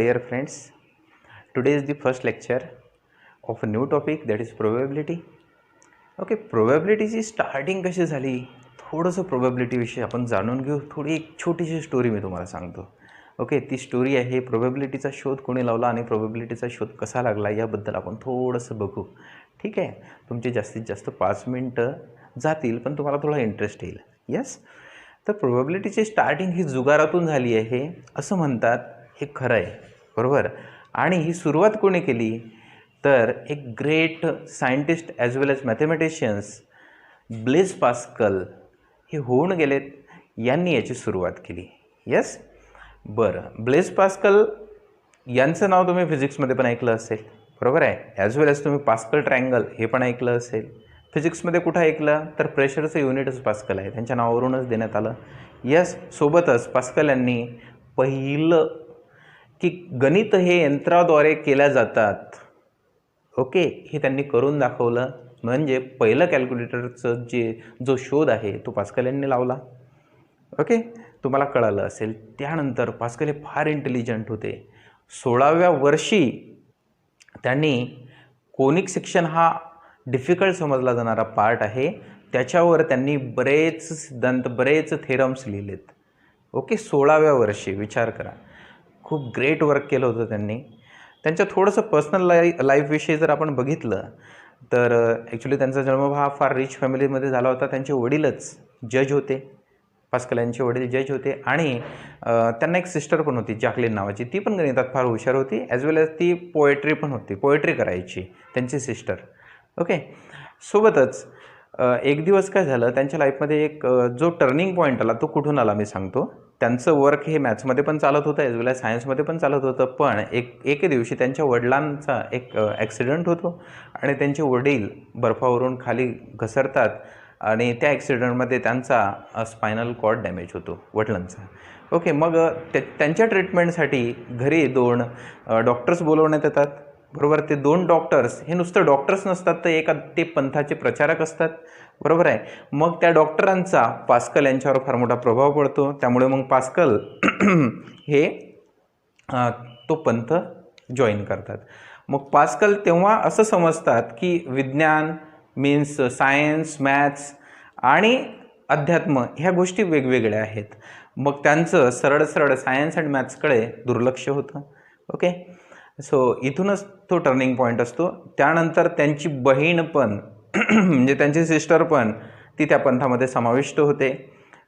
dear friends. Today is the first lecture of a new topic, that is probability. Okay, प्रोबॅबिलिटीची starting कशी झाली, थोडंसं प्रोबॅबिलिटीविषयी आपण जाणून घेऊ. थोडी एक छोटीशी स्टोरी मी तुम्हाला सांगतो. ओके, ती स्टोरी आहे प्रोबॅबिलिटीचा शोध कोणी लावला आणि प्रोबॅबिलिटीचा शोध कसा लागला याबद्दल आपण थोडंसं बघू. ठीक आहे, तुमचे जास्तीत जास्त 5 मिनटं जातील, पण तुम्हाला थोडा इंटरेस्ट येईल. यस, तर प्रोबॅबिलिटीची स्टार्टिंग ही जुगारातून झाली आहे असं म्हणतात. हे खरं आहे, बरोबर. आणि ही सुरुवात कोणी केली तर एक ग्रेट सायंटिस्ट ॲज वेल एज मॅथमॅटिशियन्स ब्लेज पास्कल हे होऊन गेलेत, यांनी याची सुरुवात केली. यस, बरं. ब्लेज पास्कल यांचं नाव तुम्ही फिजिक्समध्ये पण ऐकलं असेल, बरोबर आहे. ॲज वेल एज तुम्ही पास्कल ट्रायंगल हे पण ऐकलं असेल. फिजिक्समध्ये कुठं ऐकलं तर प्रेशरचं युनिटच पास्कल आहे, त्यांच्या नावावरूनच देण्यात आलं. यस, सोबतच पास्कल यांनी पहिलं की गणित हे यंत्राद्वारे केल्या जातात, ओके, हे त्यांनी करून दाखवलं. म्हणजे पहिलं कॅल्क्युलेटरचं जो शोध आहे तो पास्कल यांनी लावला. ओके, तुम्हाला कळालं असेल. त्यानंतर पास्कल हे फार इंटेलिजंट होते. 16व्या वर्षी त्यांनी कोनिक सेक्शन हा डिफिकल्ट समजला जाणारा पार्ट आहे, त्याच्यावर त्यांनी बरेच सिद्धांत, बरेच थेरम्स लिहिलेत. ओके, 16व्या वर्षी विचार करा, खूप ग्रेट वर्क केलं होतं त्यांनी. त्यांच्या थोडंसं पर्सनल लाईफविषयी जर आपण बघितलं तर ॲक्च्युली त्यांचा जन्म हा फार रिच फॅमिलीमध्ये झाला होता. त्यांचे वडीलच जज होते, पास्कल यांचे वडील जज होते. आणि त्यांना एक सिस्टर पण होती जॅकलिन नावाची, ती पण गणितात फार हुशार होती. ॲज वेल एज ती पोएट्री पण होती, पोएट्री करायची त्यांची सिस्टर. ओके, सोबतच एक दिवस काय झालं त्यांच्या लाईफमध्ये, एक जो टर्निंग पॉईंट आला तो कुठून आला मी सांगतो. त्यांचं वर्क हे मॅथ्समध्ये पण चालत होतं, ॲज वेल एज सायन्समध्ये पण चालत होतं. पण एक दिवशी त्यांच्या वडिलांचा एक ॲक्सिडेंट होतो आणि त्यांचे वडील बर्फावरून खाली घसरतात आणि त्या ॲक्सिडेंटमध्ये त्यांचा स्पायनल कॉर्ड डॅमेज होतो वडिलांचा. ओके, मग त्यांच्या ट्रीटमेंटसाठी घरी 2 डॉक्टर्स बोलवण्यात येतात, बरोबर. ते 2 डॉक्टर्स हे नुसतं डॉक्टर्स नसतात, तर ते पंथाचे प्रचारक असतात, बरोबर आहे. मग त्या डॉक्टरांचा पास्कल यांच्यावर फार मोठा प्रभाव पडतो. त्यामुळे मग पास्कल हे तो पंथ जॉईन करतात. मग पास्कल तेव्हा असं समजतात की विज्ञान मीन्स सायन्स, मॅथ्स आणि अध्यात्म ह्या गोष्टी वेगवेगळ्या आहेत. मग त्यांचं सरळ सायन्स अँड मॅथ्सकडे दुर्लक्ष होतं. ओके, सो इथूनच तो टर्निंग पॉईंट असतो. त्यानंतर त्यांची बहीण पण म्हणजे त्यांची सिस्टर पण ती त्या पंथामध्ये समाविष्ट होते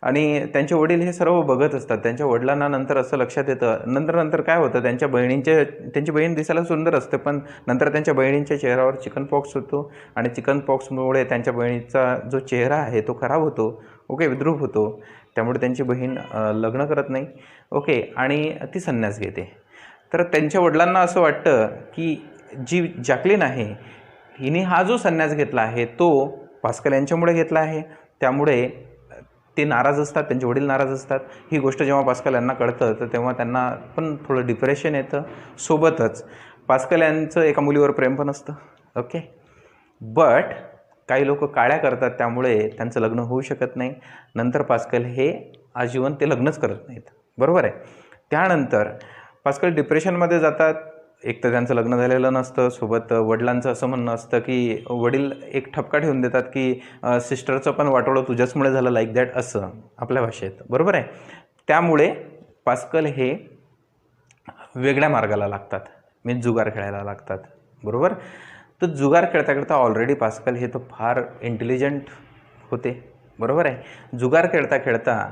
आणि त्यांचे वडील हे सर्व बघत असतात. त्यांच्या वडिलांना नंतर असं लक्षात येतं, नंतर काय होतं, त्यांची बहीण दिसायला सुंदर असते, पण नंतर त्यांच्या बहिणींच्या चेहऱ्यावर चिकन पॉक्स होतो आणि चिकन पॉक्समुळे त्यांच्या बहिणीचा जो चेहरा आहे तो खराब होतो. ओके, विद्रूप होतो. त्यामुळे त्यांची बहीण लग्न करत नाही. ओके, आणि ती संन्यास घेते. तर त्यांच्या वडिलांना असं वाटतं की जी जॅकलिन आहे हिने हा जो संन्यास घेतला आहे तो पास्कल यांच्यामुळे घेतला आहे. त्यामुळे ते नाराज असतात, त्यांचे वडील नाराज असतात. ही गोष्ट जेव्हा पास्कल यांना कळतं तर तेव्हा त्यांना पण थोडं डिप्रेशन येतं. सोबतच पास्कल यांचं एका मुलीवर प्रेम पण असतं. ओके, बट काही लोक काळ्या करतात, त्यामुळे त्यांचं लग्न होऊ शकत नाही. नंतर पास्कल हे आजीवन ते लग्नच करत नाहीत, बरोबर आहे. त्यानंतर पास्कल डिप्रेशनमध्ये जातात. एक तर त्यांचं लग्न झालेलं नसतं, सोबत वडिलांचं असं म्हणणं असतं की वडील एक ठपका ठेवून देतात की सिस्टरचं पण वाटोळं तुझ्याचमुळे झालं, लाईक दॅट, असं आपल्या भाषेत, बरोबर आहे. त्यामुळे पास्कल हे वेगळ्या मार्गाला लागतात, मीन्स जुगार खेळायला लागतात, बरोबर. तर जुगार खेळता खेळता ऑलरेडी पास्कल हे तर फार इंटेलिजंट होते, बरोबर आहे. जुगार खेळता खेळता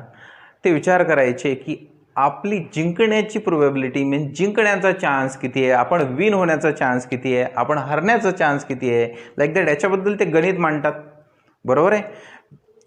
ते विचार करायचे की आपली जिंकण्याची प्रोबॅबिलिटी, मीन्स जिंकण्याचा चान्स किती आहे, आपण विन होण्याचा चान्स किती आहे, आपण हरण्याचा चान्स किती आहे, लाईक दॅट, याच्याबद्दल ते गणित मांडतात, बरोबर आहे.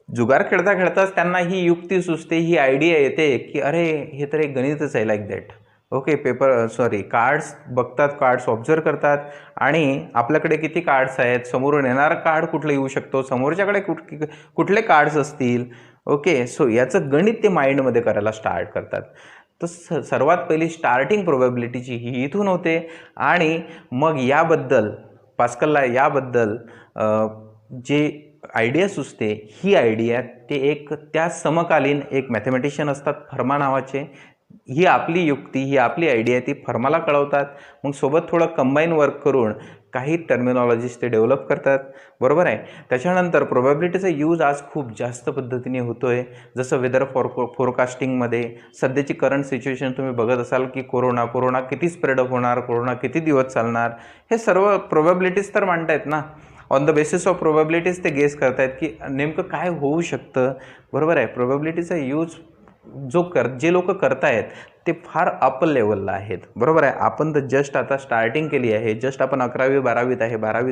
जुगार खेळता खेळताच त्यांना ही युक्ती सुचते, ही आयडिया येते की अरे हे तर एक गणितच आहे, लाईक दॅट. ओके, कार्ड्स बघतात, कार्ड्स ऑब्झर्व करतात आणि आपल्याकडे किती कार्ड्स आहेत, समोरून येणारा कार्ड कुठलं येऊ शकतो, समोरच्याकडे कुठले कार्ड्स असतील. ओके, सो याचं गणित ते माइंडमध्ये करायला स्टार्ट करतात. तर सर्वात पहिली स्टार्टिंग प्रोबॅबिलिटीची ही इथून होते. आणि मग पास्कलला याबद्दल जे आयडिया सुचते, ही आयडिया ते त्या समकालीन एक मॅथमॅटिशियन असतात फर्मा नावाचे, ही आपली युक्ती, ही आपली आयडिया ती फर्माला कळवतात. मग सोबत थोडं कंबाईन वर्क करून काही टर्मिनॉलॉजीज ते डेव्हलप करतात, बरोबर आहे. त्याच्यानंतर प्रोबॅबिलिटीचा यूज आज खूप जास्त पद्धतीने होतो आहे. जसं वेदर फोरकास्टिंगमध्ये सध्याची करंट सिच्युएशन तुम्ही बघत असाल की कोरोना किती स्प्रेडअप होणार, कोरोना किती दिवस चालणार, हे सर्व प्रोबॅबिलिटीज तर मांडतायत ना. ऑन द बेसिस ऑफ प्रोबॅबिलिटीज ते गेस करतायत की नेमकं काय होऊ शकतं, बरोबर आहे. प्रोबॅबिलिटीचा यूज जे लोक करतायत ते फार अपर लेवलला आहेत, बरोबर आहे. आपण तर जस्ट आता स्टार्टिंग केली आहे, जस्ट आपण 11वी 12वीत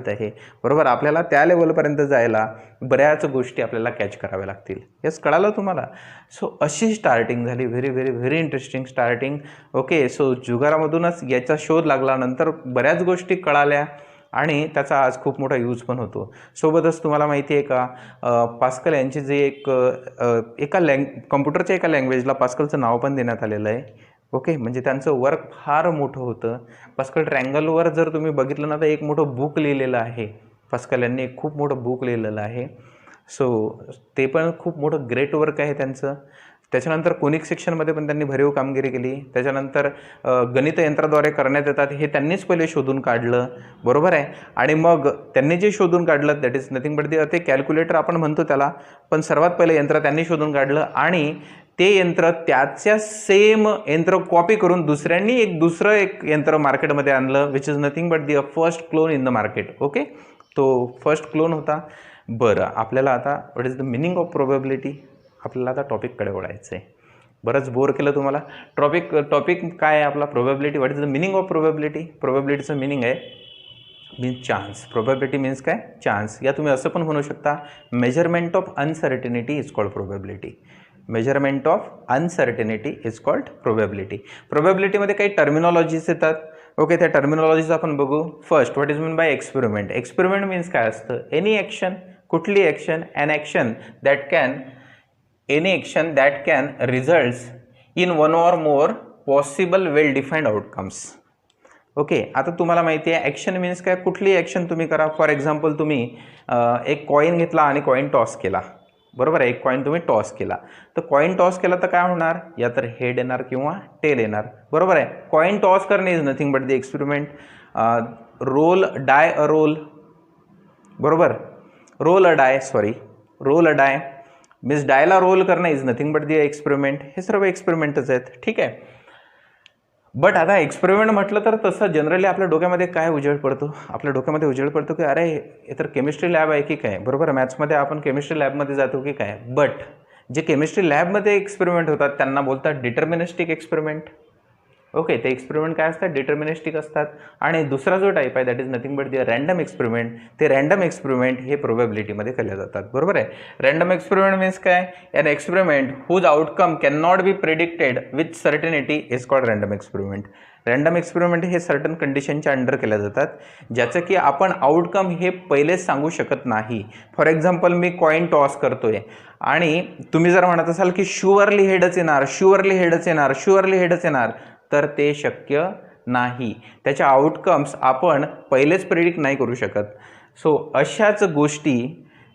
आहे, बरोबर. आपल्याला त्या लेवलपर्यंत जायला बऱ्याच गोष्टी आपल्याला कॅच कराव्या लागतील. हेच कळालं तुम्हाला. सो अशी स्टार्टिंग झाली, very very very interesting starting. Okay, so जुगारामधूनच याचा शोध लागल्यानंतर बऱ्याच गोष्टी कळाल्या आणि त्याचा आज खूप मोठा यूज पण होतो. सोबतच तुम्हाला माहिती आहे का, पास्कल यांचे जे एका कम्प्युटरच्या एका लँग्वेजला पास्कलचं नाव पण देण्यात आलेलं आहे. ओके, म्हणजे त्यांचं वर्क फार मोठं होतं. पास्कल ट्रँगलवर जर तुम्ही बघितलं ना तर एक मोठं बुक लिहिलेलं आहे. पास्कल यांनी एक खूप मोठं बुक लिहिलेलं आहे. सो ते पण खूप मोठं ग्रेट वर्क आहे त्यांचं. त्याच्यानंतर कोनिक सेक्शनमध्ये पण त्यांनी भरीव कामगिरी केली. त्याच्यानंतर गणित यंत्राद्वारे करण्यात येतात हे त्यांनीच पहिले शोधून काढलं, बरोबर आहे. आणि मग त्यांनी जे शोधून काढलं दॅट इज नथिंग बट ते कॅल्क्युलेटर आपण म्हणतो त्याला, पण सर्वात पहिले यंत्र त्यांनी शोधून काढलं आणि ते यंत्र त्याच्या सेम यंत्र कॉपी करून दुसऱ्यांनी दुसरं एक यंत्र मार्केटमध्ये आणलं, which is nothing but the first clone in the market. Okay, तो फर्स्ट क्लोन होता. बरं, आपल्याला आता what is the meaning of probability, आपल्याला आता टॉपिककडे वळायचं आहे. बरंच बोर केलं तुम्हाला. टॉपिक काय आहे आपला, probability. What is the meaning of probability. प्रोबॅबिलिटीचं मिनिंग आहे मीन्स चान्स. प्रोबॅबिलिटी मीन्स काय, चान्स. या तुम्ही असं पण म्हणू शकता, measurement of uncertainty is called probability. Measurement of uncertainty is called probability. प्रोबॅबिलिटीमध्ये काही टर्मिनॉलॉजीज येतात. ओके, त्या टर्मिनॉलॉजीज आपण बघू. First, what is mean by experiment. Experiment means काय असतं, एनी ॲक्शन, कुठली action, an action that can any action that can results in one or more possible well defined outcomes. Okay, आता तुम्हाला माहिती आहे ॲक्शन मीन्स काय, कुठली action तुम्ही करा. फॉर एक्झाम्पल तुम्ही एक कॉईन घेतला आणि कॉईन टॉस केला, बरोबर आहे. एक कॉईन तुम्ही टॉस केला, तर कॉईन टॉस केला तर काय होणार, या तर हेड येणार किंवा टेल येणार, बरोबर आहे. कॉईन टॉस करणे is nothing but the experiment. Roll die a roll, बरोबर. रोल अ डाय मीन्स डायला रोल करणं is nothing but the experiment. हे सर्व एक्सपेरिमेंटच आहेत, ठीक आहे. बट आता एक्सपेरिमेंट म्हटलं तर तसं जनरली आपल्या डोक्यामध्ये काय उजेड पडतो, आपल्या डोक्यामध्ये उजेड पडतो की अरे हे तर केमिस्ट्री लॅब आहे की काय, बरोबर. मॅथ्समध्ये आपण केमिस्ट्री लॅबमध्ये जातो की काय. बट जे केमिस्ट्री लॅबमध्ये एक्सपेरिमेंट होतात त्यांना बोलतात डिटर्मिनिस्टिक एक्सपेरिमेंट. ओके, ते एक्सपेरिमेंट काय असतात, डिटर्मिनिस्टिक असतात. आणि दुसरा जो टाईप आहे that is nothing but the random experiment. ते रँडम एक्सपेरिमेंट हे प्रोबॅबिलिटीमध्ये केले जातात, बरोबर आहे. रँडम एक्सपेरिमेंट मीन्स काय, an experiment whose outcome can not be predicted with certainty is called random experiment. Random experiment हे सर्टन कंडिशनच्या अंडर केल्या जातात, ज्याचं की आपण आउटकम हे पहिलेच सांगू शकत नाही. For example me coin toss करतोय आणि तुम्ही जर म्हणत असाल की शुअरली हेडच येणार, तर ते शक्य नाही. त्याच्या आउटकम्स आपण पहिलेच प्रेडिक्ट नाही करू शकत. सो अशाच गोष्टी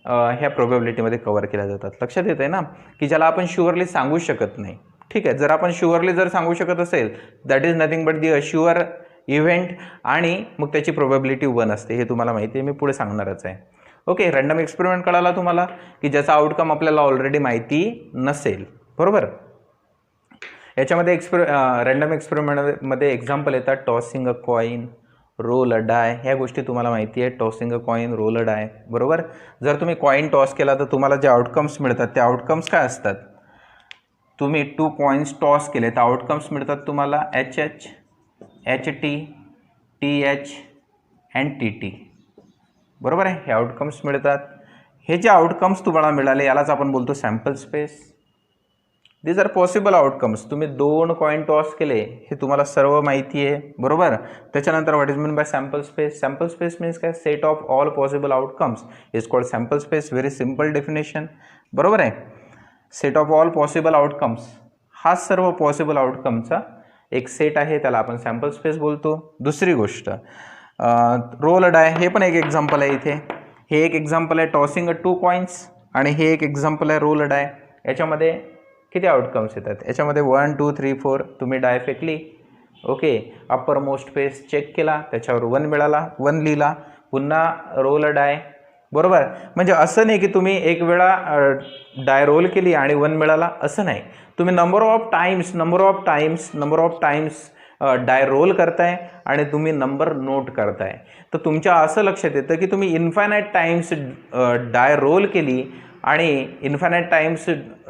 ह्या प्रोबॅबिलिटीमध्ये कव्हर केल्या जातात. लक्षात येत आहे ना, की ज्याला आपण शुअरली सांगू शकत नाही, ठीक आहे. जर आपण शुअरली जर सांगू शकत असेल that is nothing but the assure event, आणि मग त्याची प्रोबॅबिलिटी 1 असते. हे तुम्हाला माहिती आहे, मी पुढे सांगणारच आहे. ओके, रँडम एक्सपेरिमेंट कळाला तुम्हाला, की ज्याचा आउटकम आपल्याला ऑलरेडी माहिती नसेल, बरोबर. याच्यामध्ये रँडम एक्सपेरिमेंटमध्ये एक्झाम्पल येतात tossing a coin, role a डाय. ह्या गोष्टी तुम्हाला माहिती आहे, tossing a coin, role a डाय, बरोबर. जर तुम्ही कॉईन टॉस केला तर तुम्हाला जे आउटकम्स मिळतात ते आउटकम्स काय असतात, तुम्ही 2 कॉईन्स टॉस केले तर आउटकम्स मिळतात तुम्हाला HH, HT, TH and TT, बरोबर आहे. हे आउटकम्स मिळतात. हे जे आउटकम्स तुम्हाला मिळाले यालाच आपण बोलतो sample space. These are possible outcomes. तुम्ही 2 कॉईन टॉस केले हे तुम्हाला सर्व माहिती आहे, बरोबर. त्याच्यानंतर what is mean by sample space. Sample space means काय, set of all possible outcomes is called sample space. Very simple definition, बरोबर आहे. Set of all possible outcomes, हा सर्व पॉसिबल आउटकमचा एक सेट आहे, त्याला आपण सॅम्पल स्पेस बोलतो. दुसरी गोष्ट रोल अ डाय, हे पण एक एक्झाम्पल आहे. इथे हे एक एक्झाम्पल आहे टॉसिंग अ 2 कॉईन्स, आणि हे एक एक्झाम्पल आहे रोल अ डाय. याच्यामध्ये किती आउटकम्स येतात याच्यामध्ये 1 2 3 4 तुम्ही डाय फेकली. Okay, upper most face check केला, त्याच्यावर 1 मिळाला, 1 लिहिला, पुन्हा रोल डाय. बरोबर, म्हणजे असं नाही की तुम्ही एक वेळा डाय रोल केली आणि 1 मिळाला, असं नाही. तुम्ही number of times die roll करताय आणि तुम्ही नंबर नोट करताय. तर तुमच्या असं लक्षात येतं की तुम्ही इन्फायनाईट टाइम्स डाय रोल केली आणि इन्फायनाईट टाइम्स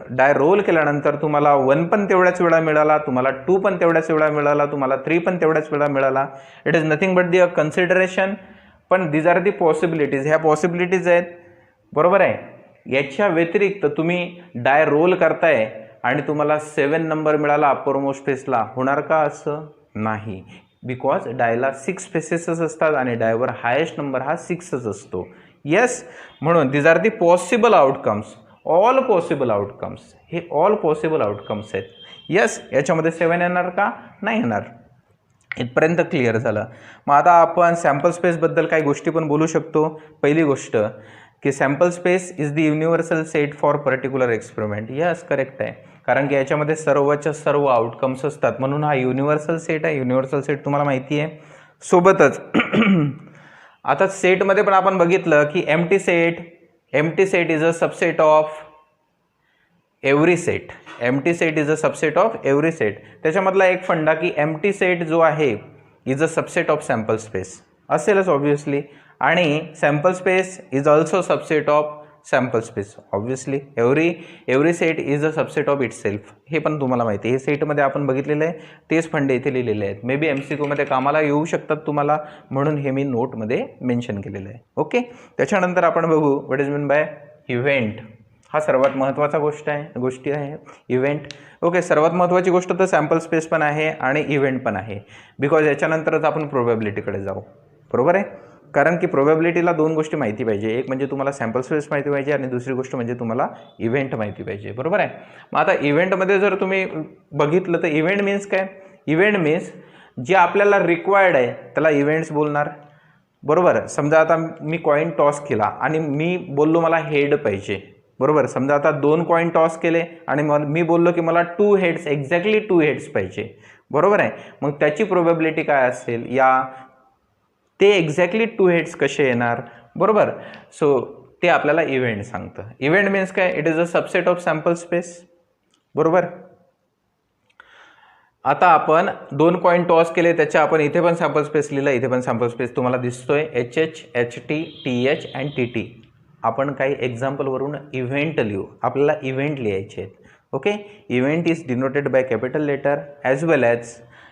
डाय रोल केल्यानंतर तुम्हाला 1 पण तेवढ्याच वेळा मिळाला, तुम्हाला 2 पण तेवढ्याच वेळा मिळाला, तुम्हाला 3 पण तेवढ्याच वेळा मिळाला. It is nothing but the a consideration. पण दीज आर दी पॉसिबिलिटीज, ह्या पॉसिबिलिटीज आहेत. बरोबर आहे. याच्या व्यतिरिक्त तुम्ही डाय रोल करताय आणि तुम्हाला 7 नंबर मिळाला अप्पर मोस्ट फेसला, होणार का असं? नाही, बिकॉज डायला 6 फेसेसच असतात आणि डायवर हायेस्ट नंबर हा 6च असतो. येस, म्हणून these are the possible outcomes, all possible outcomes. हे ऑल पॉसिबल आउटकम्स आहेत. येस, याच्यामध्ये 7 येणार का? नाही येणार. इथपर्यंत क्लिअर झालं. मग आता आपण सॅम्पल स्पेसबद्दल काही गोष्टी पण बोलू शकतो. पहिली गोष्ट की sample space is the universal set for particular experiment. Yes, correct आहे, कारण की याच्यामध्ये सर्वच्या सर्व आउटकम्स असतात, म्हणून हा युनिव्हर्सल सेट आहे. युनिव्हर्सल सेट तुम्हाला माहिती आहे. सोबतच आता सेटमध्ये पण आपण बघितलं की empty set is a subset of every set. Empty set is a subset of every set. त्याच्यामधला एक फंडा की एम्प्टी सेट जो आहे is a subset of sample space असेलच ऑब्व्हियसली, आणि sample space is also subset of sample space obviously. Every set is a subset of itself. हे पण तुम्हाला माहिती आहे. हे सेटमध्ये आपण बघितलेलं आहे, तेच फंडे इथे लिहिलेले आहेत. मे बी MCQमध्ये कामाला येऊ शकतात तुम्हाला, म्हणून हे मी नोटमध्ये मेन्शन केलेलं आहे. ओके, त्याच्यानंतर आपण बघू what is mean bye event. हा सर्वात महत्त्वाचा गोष्टी आहे इव्हेंट. ओके, सर्वात महत्त्वाची गोष्ट तर सॅम्पल स्पेस पण आहे आणि इव्हेंट पण आहे, बिकॉज याच्यानंतरच आपण प्रोबॅबिलिटीकडे जाऊ. बरोबर आहे, कारण की प्रोबॅबिलिटीला 2 गोष्टी माहिती पाहिजे. एक म्हणजे तुम्हाला सॅम्पल स्पेस माहिती पाहिजे आणि दुसरी गोष्ट म्हणजे तुम्हाला इव्हेंट माहिती पाहिजे. बरोबर आहे. मग आता इव्हेंटमध्ये जर तुम्ही बघितलं तर इव्हेंट मीन्स काय? इव्हेंट मीन्स जे आपल्याला रिक्वायर्ड आहे त्याला इव्हेंट्स बोलणार. बरोबर, समजा आता मी कॉईन टॉस केला आणि मी बोललो मला हेड पाहिजे. बरोबर, समजा आता 2 कॉईन टॉस केले आणि मी बोललो की मला 2 हेड्स, एक्झॅक्टली 2 हेड्स पाहिजे. बरोबर आहे. मग त्याची प्रोबॅबिलिटी काय असेल, या ते एक्झॅक्टली 2 हेड्स कसे येणार? बरोबर, सो ते आपल्याला इव्हेंट सांगतं. इव्हेंट मीन्स काय? It is a subset of sample space. बरोबर, आता आपण 2 कॉईन टॉस केले, त्याच्या आपण इथे पण सॅम्पल स्पेस लिहिलं, इथे पण सॅम्पल स्पेस तुम्हाला दिसतोय. HH, HT, TH and TT. आपण काही एक्झाम्पलवरून इव्हेंट लिहू. आपल्याला इव्हेंट लिहायचे आहेत. Okay, event is denoted by capital letter as well as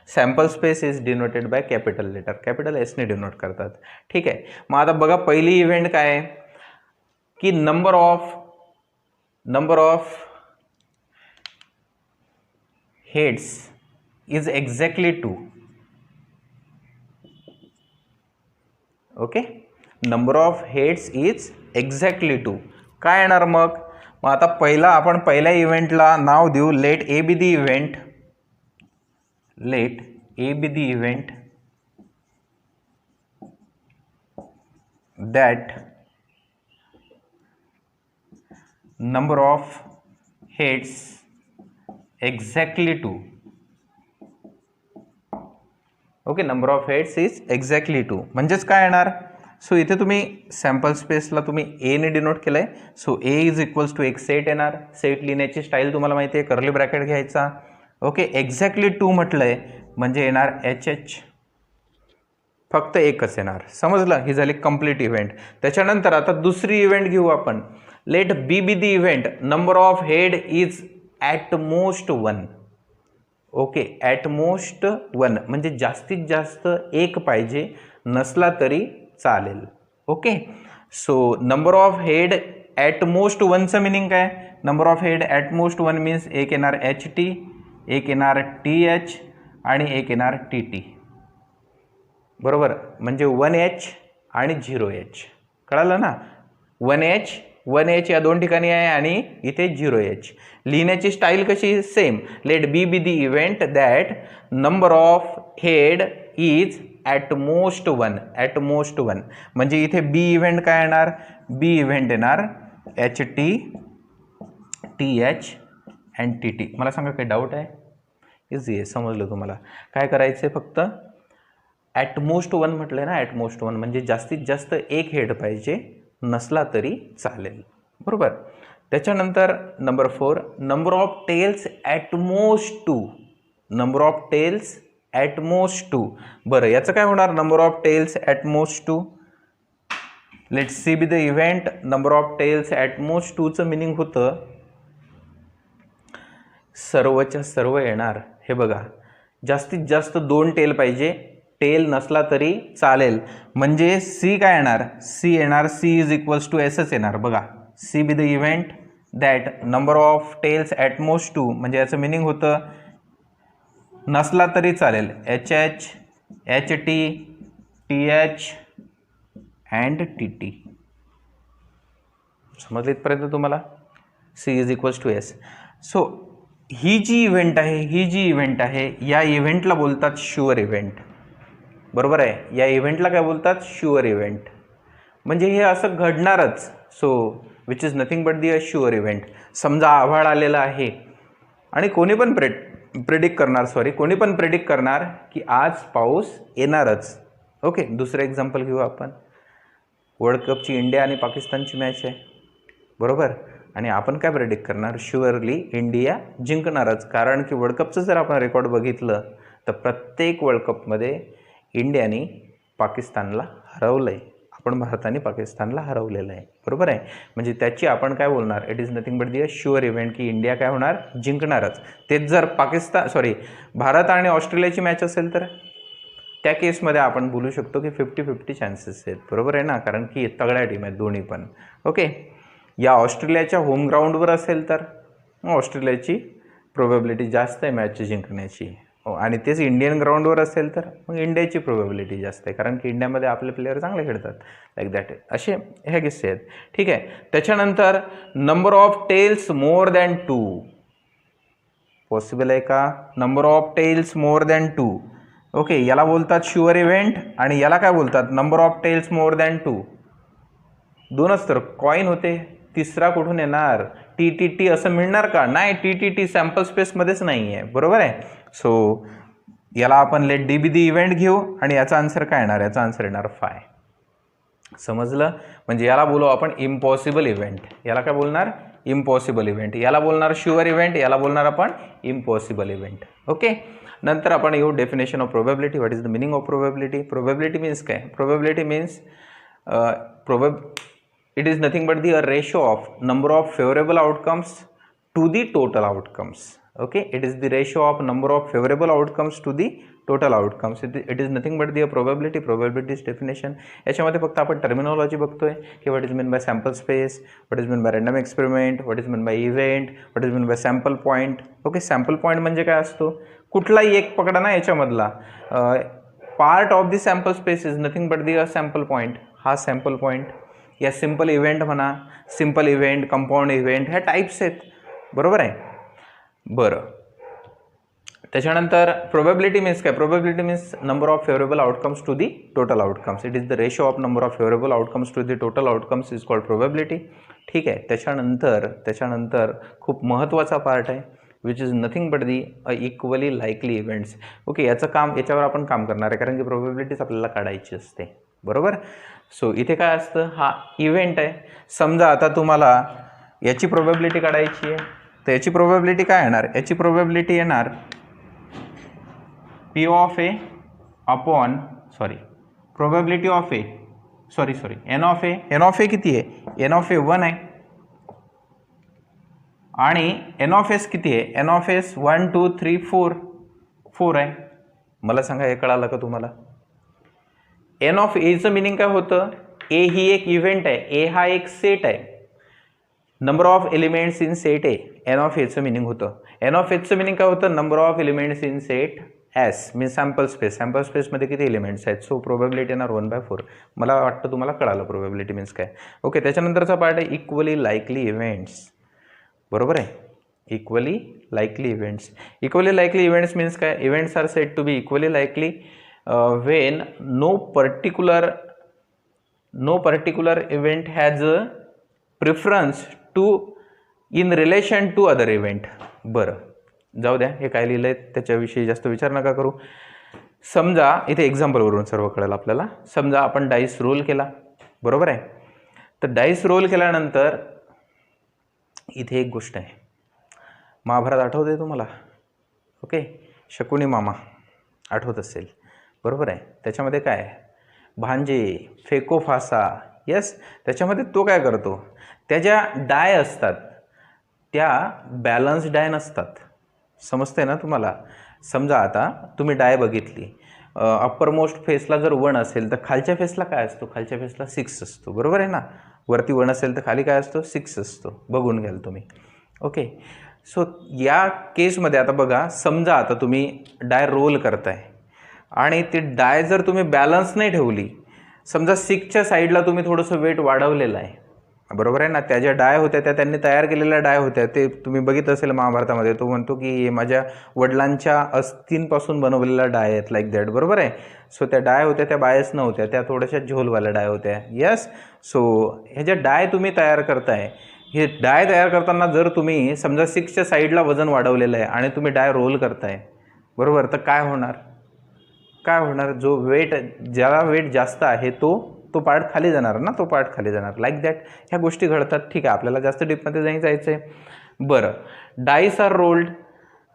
sample space is denoted by capital letter. Capital एसने डिनोट करतात. ठीक आहे. मग आता बघा, पहिली इव्हेंट काय आहे की number of heads is exactly 2. Okay, number of heads is exactly 2. काय येणार मग? आता आपण पहिल्या इव्हेंटला नाव देऊ let A be the event. Let A be the event that number of heads exactly 2. Okay, number of heads is exactly 2 म्हणजेच काय येणार? सो इथे तुम्ही सॅम्पल स्पेसला तुम्ही ए ने डिनोट केलं आहे. So A is equals to एक सेट येणार. सेट लिहिण्याची स्टाईल तुम्हाला माहिती आहे, कर्ली ब्रॅकेट घ्यायचा. ओके, एक्झॅक्टली 2 म्हटलं आहे म्हणजे येणार HH. फक्त एकच येणार. समजलं? ही झाली कंप्लीट इव्हेंट. त्याच्यानंतर आता दुसरी इव्हेंट घेऊ आपण. Let B be the event number of head is at most 1. Okay, at most 1 म्हणजे जास्तीत जास्त एक पाहिजे, नसला तरी चालेल. Okay, so number of head at most 1चं मिनिंग काय? Number of head at most 1 means एक येणार HT, एक येणार TH आणि एक येणार TT. बरोबर, म्हणजे 1H आणि 0H. कळालं ना? 1H या 2 ठिकाणी आहे आणि इथे 0H. लिहिण्याची स्टाईल कशी? Same. Let B be the event that number of head is at most 1. At most 1 म्हणजे इथे बी इव्हेंट काय येणार? बी इव्हेंट येणार HT, TH and T T. मला सांगा काही डाऊट आहे? इझी आहे, समजलं तुम्हाला. काय करायचं आहे, फक्त ॲटमोस्ट 1 म्हटलं आहे ना, ॲटमोस्ट 1 म्हणजे जास्तीत जास्त एक हेड पाहिजे, नसला तरी चालेल. बरोबर. त्याच्यानंतर number 4, number of tails at most 2. Number of tails at most 2. बरं, याचं काय होणार? Number of tails at most 2. Let's C be the event. Number of tails at most 2चं मिनिंग होतं सर्वच्या सर्व येणार. हे बघा, जास्तीत जास्त 2 टेल पाहिजे, टेल नसला तरी चालेल. म्हणजे सी काय येणार? सी येणार, सी इज इक्वल्स टू एसच येणार. बघा, C be the event that number of tails at most 2. म्हणजे याचं मिनिंग होतं नसला तरी चालेल, H H, H T, T H and T T. समजलं इथपर्यंत तुम्हाला? C is equals to S. So ही जी इव्हेंट आहे, या इव्हेंटला बोलतात शुअर इव्हेंट. बरोबर आहे. या इव्हेंटला काय बोलतात? Sure event. म्हणजे हे असं घडणारच. So which is nothing but the a sure event. समजा आभाळ आलेला आहे आणि कोणी पण प्रेडिक्ट करणार की आज पाऊस येणारच. ओके, दुसरं एक्झाम्पल घेऊ आपण. वर्ल्ड कपची इंडिया आणि पाकिस्तानची मॅच आहे. बरोबर. आणि आपण काय प्रेडिक्ट करणार? शुअरली इंडिया जिंकणारच. कारण की वर्ल्ड कपचं जर आपण रेकॉर्ड बघितलं तर प्रत्येक वर्ल्ड कपमध्ये इंडियाने पाकिस्तानला हरवलं आहे. आपण भारताने पाकिस्तानला हरवलेलं आहे. बरोबर आहे. म्हणजे त्याची आपण काय बोलणार? It is nothing but the a sure event की इंडिया काय होणार? जिंकणारच. तेच जर भारत आणि ऑस्ट्रेलियाची मॅच असेल तर त्या केसमध्ये आपण बोलू शकतो की 50-50 चान्सेस आहेत. बरोबर आहे ना, कारण की तगड्या टीम आहेत दोन्ही पण. ओके. या ऑस्ट्रेलियाच्या होम ग्राउंडवर असेल तर ऑस्ट्रेलियाची प्रोबॅबिलिटी जास्त आहे मॅच जिंकण्याची. आणि तेच इंडियन ग्राउंडवर असेल तर मग इंडियाची प्रोबॅबिलिटी जास्त आहे, कारण की इंडियामध्ये आपले प्लेयर चांगले खेळतात. Like that. असे ह्या किस्से आहेत. ठीक आहे. त्याच्यानंतर number of tails more than 2 possible आहे का? Number of tails more than 2. Okay, याला बोलतात शुअर इव्हेंट आणि याला काय बोलतात? Number of tails more than 2. दोनच तर कॉईन होते, तिसरा कुठून येणार? टी टी टी असं मिळणार का? नाही, टी टी टी सॅम्पल स्पेसमध्येच नाही आहे. बरोबर आहे. सो याला आपण let D be the event घेऊ आणि याचा आन्सर काय येणार? याचा आन्सर येणार 5. समजलं? म्हणजे याला बोलू आपण इम्पॉसिबल इव्हेंट. याला काय बोलणार? Impossible event. याला बोलणार शुअर इव्हेंट, याला बोलणार आपण इम्पॉसिबल इव्हेंट. ओके. नंतर आपण येऊ definition of probability. What is the meaning of probability? Probability means काय? Probability means it is nothing but the ratio of number of favorable outcomes to the total outcomes. Okay, it is the ratio of number of favorable outcomes to the total outcomes. It is nothing but the probability's definition. याच्यामध्ये फक्त आपण terminology बघतोय की what is meant by sample space, what is meant by random experiment, what is meant by event, what is meant by sample point. Okay, sample point म्हणजे काय असतो? कुठलाही एक पकडा ना याच्यामधला part of the sample space is nothing but the a sample point. हा sample point. या सिम्पल इव्हेंट म्हणा, सिम्पल इव्हेंट, कंपाऊंड इव्हेंट, ह्या टाईप्स आहेत. बरोबर आहे. बरं, त्याच्यानंतर प्रोबॅबिलिटी मीन्स काय? Probability means number of favourable outcomes to the total outcomes. It is the ratio of number of favourable outcomes to the total outcomes is called probability. ठीक आहे. त्याच्यानंतर खूप महत्त्वाचा पार्ट आहे which is nothing but the equally likely events. Okay, याच्यावर आपण काम करणार आहे, कारण की प्रोबॅबिलिटीज आपल्याला काढायची असते. बरोबर. सो इथे काय असतं? हा इव्हेंट आहे. समजा आता तुम्हाला याची प्रोबॅबिलिटी काढायची आहे, तर याची प्रोबॅबिलिटी काय येणार? याची प्रोबॅबिलिटी येणार P of A upon probability of A N of A. N of A किती आहे? एन ऑफ ए 1 आहे आणि एन ऑफ एस किती आहे? एन ऑफ एस 1 2 3 4 आहे. मला सांगा, हे कळालं का तुम्हाला? एन ऑफ एचं मिनिंग काय होतं? ए ही एक इव्हेंट आहे, ए हा एक सेट आहे, number of elements in set A. N of एचं मिनिंग होतं. एन ऑफ एचं मिनिंग काय होतं? Number of elements in set S means sample space. Sample स्पेसमध्ये किती एलिमेंट्स आहेत? सो प्रोबॅबिलिटी येणार 1/4. मला वाटतं तुम्हाला कळालं प्रोबॅबिलिटी मीन्स काय. ओके, त्याच्यानंतरचा पार्ट आहे इक्वली लाईकली इव्हेंट्स. बरोबर आहे. Equally likely events. Equally likely events means काय? Events are said to be equally likely when no particular event has a preference to in relation to other event. बरं जाऊ द्या, हे काय लिहिलं आहे त्याच्याविषयी जास्त विचार नका करू. समजा इथे एक्झाम्पलवरून सर्व कळेल आपल्याला. समजा आपण डाईस रोल केला, बरोबर आहे. तर डाईस रोल केल्यानंतर इथे एक गोष्ट आहे, महाभारत आठवते तुम्हाला? ओके, शकुनी मामा आठवत असेल, बरोबर आहे. त्याच्यामध्ये काय आहे, भांजे फेको फासा. यस, त्याच्यामध्ये तो काय करतो, त्या ज्या डाय असतात त्या बॅलन्स डाय नसतात. समजते ना तुम्हाला? समजा आता तुम्ही डाय बघितली, अप्पर मोस्ट फेसला जर 1 असेल तर खालच्या फेसला काय असतो, खालच्या फेसला 6 असतो, बरोबर आहे ना. वरती 1 असेल तर खाली काय असतो, 6 असतो. बघून घ्याल तुम्ही. ओके, सो या केसमध्ये आता बघा, समजा आता तुम्ही डाय रोल करताय आणि ती डाय जर तुम्ही बॅलन्स नाही ठेवली, समजा 6च्या साईडला तुम्ही थोडंसं वेट वाढवलेलं आहे, बरोबर आहे ना. त्या ज्या डाय होत्या त्या त्यांनी तयार केलेल्या डाय होत्या, ते तुम्ही बघितलं असेल महाभारतामध्ये. तो म्हणतो की माझ्या वडिलांच्या अस्थींपासून बनवलेल्या डाय आहेत, लाईक दॅट, बरोबर आहे. सो त्या डाय होत्या त्या बायस नव्हत्या, त्या थोड्याशा झोलवाल्या डाय होत्या. यस, सो ह्या ज्या डाय तुम्ही तयार करताय, हे डाय तयार करताना जर तुम्ही समजा 6च्या साईडला वजन वाढवलेलं आहे आणि तुम्ही डाय रोल करताय, बरोबर, तर काय होणार, काय होणार, जो वेट, ज्याला वेट जास्त आहे तो पार्ट खाली जाणार ना, तो पार्ट खाली जाणार, लाईक दॅट. ह्या गोष्टी घडतात. ठीक आहे, आपल्याला जास्त डीपमध्ये नाही जायचं आहे. बरं, dice are rolled,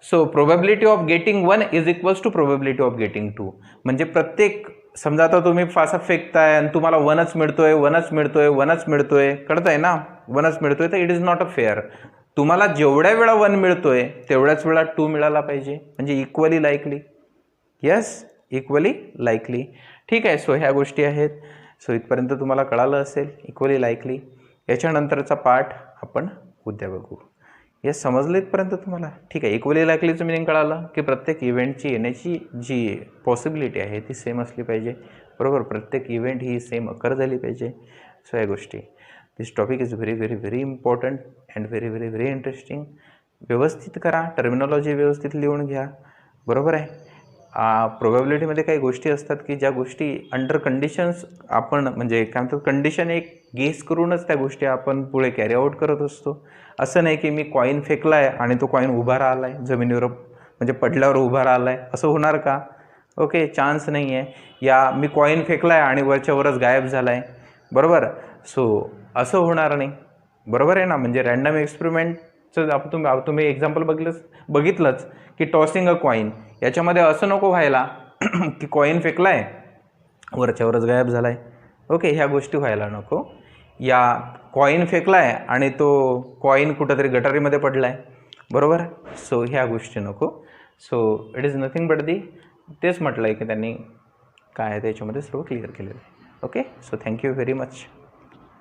so probability of getting 1 is equals to probability of getting 2. म्हणजे प्रत्येक, समजा आता तुम्ही फासा फेकताय आणि तुम्हाला 1च मिळतोय, 1च मिळतोय, 1च मिळतोय, कळतंय ना, 1च मिळतोय, तर it is not a fair. तुम्हाला जेवढ्या वेळा 1 मिळतोय तेवढ्याच वेळा 2 मिळाला पाहिजे, म्हणजे equally likely. Yes, equally likely. ठीक आहे, सो ह्या गोष्टी आहेत. सो इथपर्यंत तुम्हाला कळालं असेल, इक्वली लाईकली. याच्यानंतरचा पार्ट आपण उद्या बघू. यस, समजलं इथपर्यंत तुम्हाला? ठीक आहे, इक्वली लाईकलीचं मिनिंग कळालं की प्रत्येक इव्हेंटची येण्याची जी पॉसिबिलिटी आहे ती सेम असली पाहिजे, बरोबर. प्रत्येक इव्हेंट ही सेम अकर झाली पाहिजे. सो या गोष्टी, this topic is very very very important and very very very interesting. व्यवस्थित करा, टर्मिनॉलॉजी व्यवस्थित लिहून घ्या, बरोबर आहे. प्रोबॅबिलिटीमध्ये काही गोष्टी असतात की ज्या गोष्टी अंडर कंडिशन्स आपण, म्हणजे काय म्हणतात, कंडिशन एक गेस करूनच त्या गोष्टी आपण पुढे कॅरी आऊट करत असतो. असं नाही की मी कॉईन फेकला आहे आणि तो कॉईन उभा राहिला आहे जमिनीवर, म्हणजे पडल्यावर उभा राहिला आहे, असं होणार का? ओके, चान्स नाही आहे. या मी कॉईन फेकला आहे आणि वरच्यावरच गायब झाला आहे, बरोबर. सो असं होणार नाही, बरोबर आहे ना. म्हणजे रँडम एक्सपेरिमेंटचं तुम्ही एक्झाम्पल बघितलंच की टॉसिंग अ कॉईन, याच्यामध्ये असं नको व्हायला की कॉईन फेकला आहे, वरच्यावरच गायब झाला आहे. ओके, ह्या गोष्टी व्हायला नको. या कॉईन फेकला आहे आणि तो कॉईन कुठंतरी गटारीमध्ये पडला आहे, बरोबर. सो ह्या गोष्टी नको. So it is nothing but तेच म्हटलं आहे की त्यांनी काय आहे त्याच्यामध्ये सर्व क्लिअर केलेलं आहे. Okay, so thank you very much.